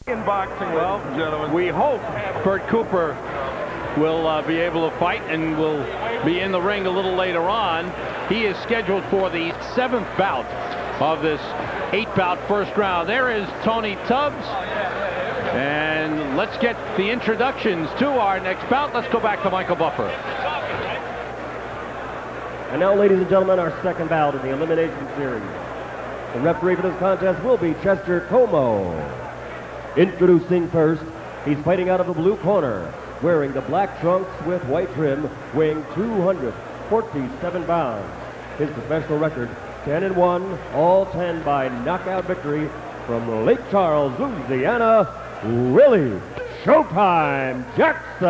in boxing, ladies and gentlemen. We hope Bert Cooper will be able to fight and will be in the ring a little later on. He is scheduled for the 7th bout of this 8-bout first round. There is Tony Tubbs. And let's get the introductions to our next bout. Let's go back to Michael Buffer. And now, ladies and gentlemen, our second bout in the Elimination Series. The referee for this contest will be Chester Como. Introducing first, he's fighting out of the blue corner, wearing the black trunks with white trim, weighing 247 pounds. His professional record, 10-1, all 10 by knockout victory from Lake Charles, Louisiana, Willie Showtime Jackson.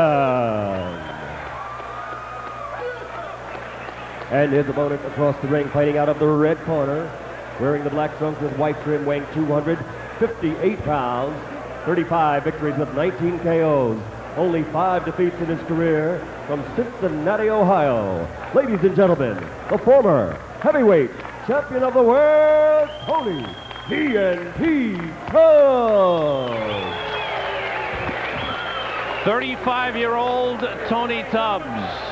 And his opponent across the ring, fighting out of the red corner, wearing the black trunks with white trim, weighing 258 pounds, 35 victories with 19 KOs, only 5 defeats in his career, from Cincinnati, Ohio. Ladies and gentlemen, the former heavyweight champion of the world, Tony TNT Tubbs. 35-year-old Tony Tubbs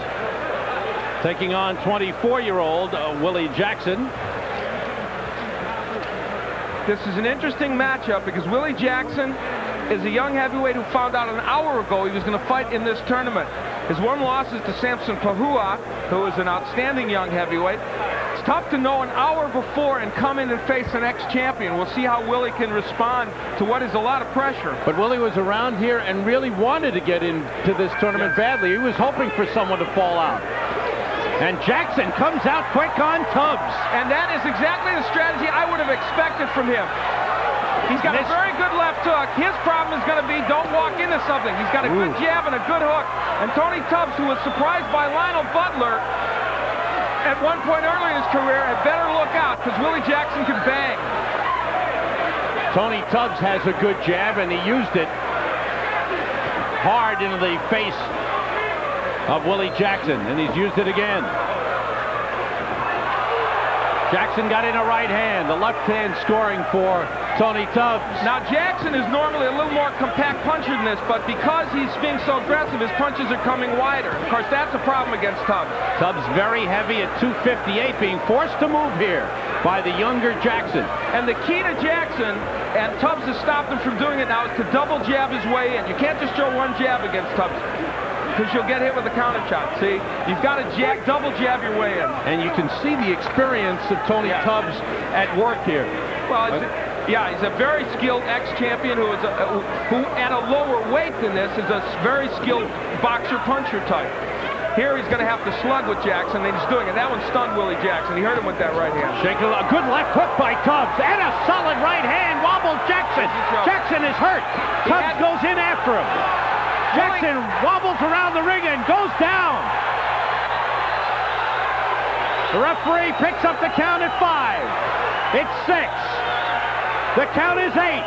taking on 24-year-old Willie Jackson. This is an interesting matchup because Willie Jackson is a young heavyweight who found out an hour ago he was going to fight in this tournament. His one loss is to Samson Pahua, who is an outstanding young heavyweight. It's tough to know an hour before and come in and face an ex-champion. We'll see how Willie can respond to what is a lot of pressure. But Willie was around here and really wanted to get into this tournament badly. He was hoping for someone to fall out. And Jackson comes out quick on Tubbs. And that is exactly the strategy I would have expected from him. He's got a very good left hook. His problem is going to be don't walk into something. He's got a good jab and a good hook. And Tony Tubbs, who was surprised by Lionel Butler at one point early in his career, had better look out because Willie Jackson can bang. Tony Tubbs has a good jab, and he used it hard into the face of Willie Jackson, and he's used it again. Jackson got in a right hand, the left hand scoring for Tony Tubbs. Now Jackson is normally a little more compact puncher than this, but because he's being so aggressive, his punches are coming wider. Of course, that's a problem against Tubbs. Tubbs very heavy at 258, being forced to move here by the younger Jackson. And the key to Jackson, and Tubbs has stopped him from doing it now, is to double jab his way in. You can't just throw one jab against Tubbs, because you'll get hit with a counter shot. See, you've got to double jab your way in. And you can see the experience of Tony Tubbs at work here. Well, yeah, he's a very skilled ex-champion who at a lower weight than this is a very skilled boxer-puncher type. Here he's going to have to slug with Jackson, and he's doing it. That one stunned Willie Jackson. He hurt him with that right hand. Shaking a good left hook by Tubbs, and a solid right hand wobbles Jackson. Jackson is hurt. Tubbs goes in after him. Jackson wobbles around the ring and goes down. The referee picks up the count at 5. It's 6. The count is 8.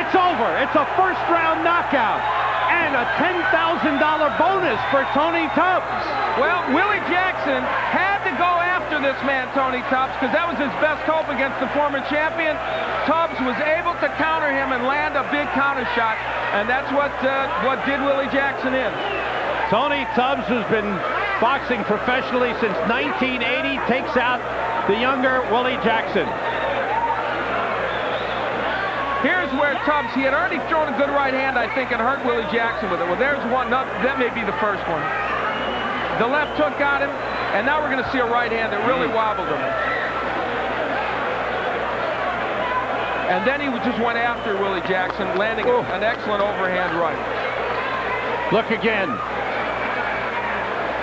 It's over. It's a first-round knockout and a $10,000 bonus for Tony Tubbs. Well, Willie Jackson had to go after this man, Tony Tubbs, because that was his best hope against the former champion. Tubbs was able to counter him and land a big counter shot, and that's what did Willie Jackson in. Tony Tubbs, who's been boxing professionally since 1980, takes out the younger Willie Jackson. Here's where Tubbs, he had already thrown a good right hand, I think, and hurt Willie Jackson with it. Well, there's one. No, that may be the first one. The left hook got him, and now we're going to see a right hand that really wobbled him. And then he just went after Willie Jackson, landing an excellent overhand right. Look again.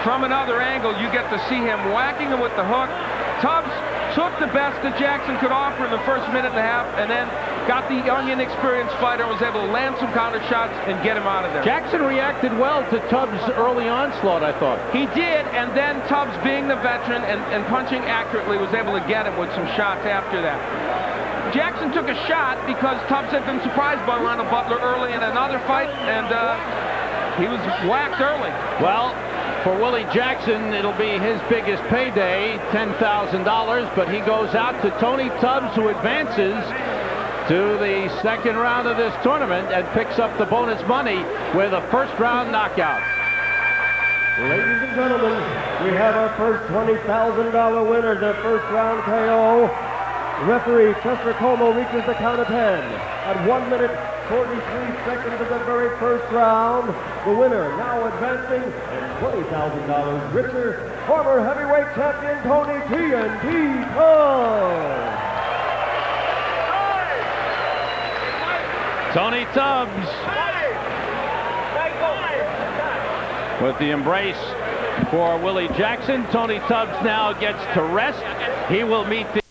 From another angle, you get to see him whacking him with the hook. Tubbs took the best that Jackson could offer in the first minute and a half, and then got the young, inexperienced fighter and was able to land some counter shots and get him out of there. Jackson reacted well to Tubbs' early onslaught, I thought. He did, and then Tubbs, being the veteran and punching accurately, was able to get him with some shots after that. Jackson took a shot because Tubbs had been surprised by Lionel Butler early in another fight, and he was whacked early. Well, for Willie Jackson, it'll be his biggest payday, $10,000, but he goes out to Tony Tubbs, who advances to the second round of this tournament and picks up the bonus money with a first-round knockout. Ladies and gentlemen, we have our first $20,000 winner, the first-round KO. Referee Chester Como reaches the count of 10 at 1 minute 43 seconds of the very first round. The winner now advancing and $20,000 richer, former heavyweight champion Tony TNT Tubbs. Tony Tubbs with the embrace for Willie Jackson. Tony Tubbs now gets to rest. He will meet the